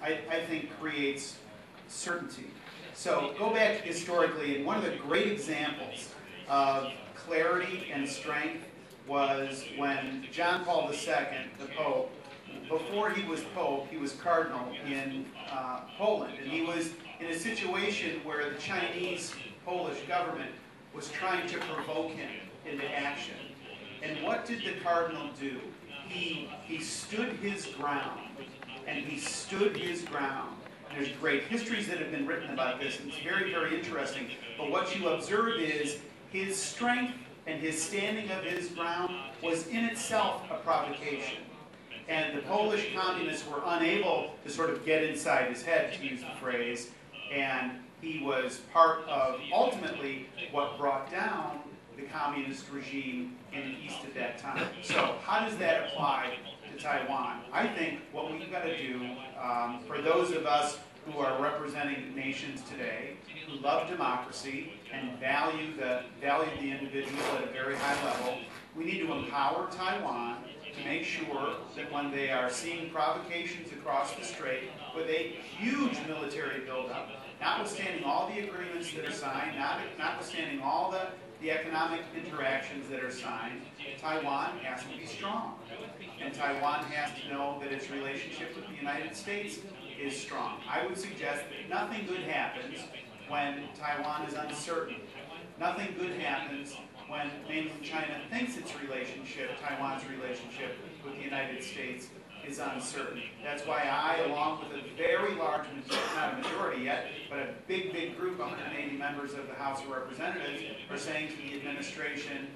I think creates certainty. So go back historically, and one of the great examples of clarity and strength was when John Paul II, the Pope, before he was Pope, he was Cardinal in Poland, and he was in a situation where the Chinese Polish government was trying to provoke him into action. And what did the Cardinal do? He stood his ground, and he stood his ground. There's great histories that have been written about this, and it's very, very interesting. But what you observe is his strength and his standing of his ground was in itself a provocation. And the Polish communists were unable to sort of get inside his head, to use the phrase, and he was part of, ultimately, what brought down the communist regime in the East at that time. So how does that apply to Taiwan? I think what we've got to do, for those of us who are representing nations today, who love democracy and value the individual at a very high level, we need to empower Taiwan to make sure that when they are seeing provocations across the strait with a huge military buildup, notwithstanding all the agreements that are signed, notwithstanding all the economic interactions that are signed, Taiwan has to be strong. And Taiwan has to know that its relationship with the United States is strong. I would suggest that nothing good happens when Taiwan is uncertain. Nothing good happens when mainland China thinks its relationship, Taiwan's relationship with the United States, is uncertain. That's why I, along with a very large, not a majority yet, but a big, big group, 180 members of the House of Representatives, are saying to the administration,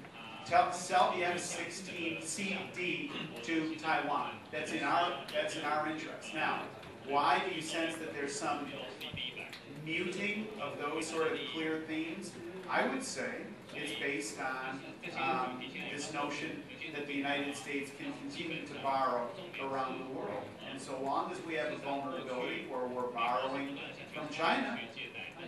sell the F-16CD to Taiwan. That's in our interest. Now, why do you sense that there's some muting of those sort of clear themes? I would say it's based on this notion that the United States can continue to borrow around the world. And so long as we have a vulnerability where we're borrowing from China,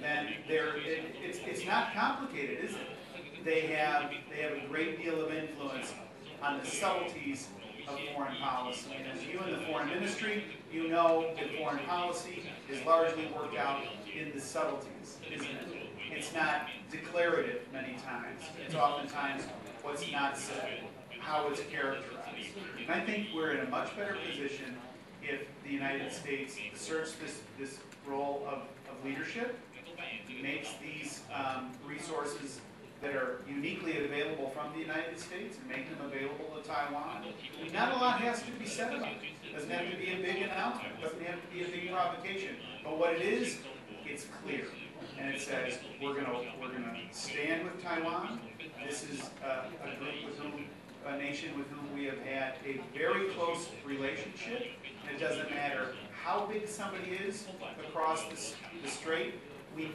then it's not complicated, is it? They have a great deal of influence on the subtleties of foreign policy. And as you in the foreign ministry, you know that foreign policy is largely worked out in the subtleties, isn't it? It's not declarative many times. It's oftentimes what's not said, how it's characterized. And I think we're in a much better position if the United States asserts this role of leadership, makes these resources that are uniquely available from the United States and make them available to Taiwan. Not a lot has to be said about it. It doesn't have to be a big announcement. It doesn't have to be a big provocation. But what it is, it's clear. And it says, we're gonna stand with Taiwan. This is a group with whom, a nation with whom we have had a very close relationship. And it doesn't matter how big somebody is across the strait. We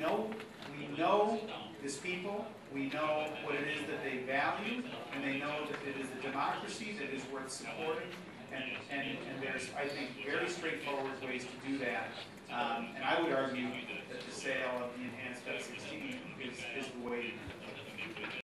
know this people. We know what it is that they value, and they know that it is a democracy that is worth supporting. And there's, I think, very straightforward ways to do that. And I would argue that the sale of the enhanced F-16 is the way to do it.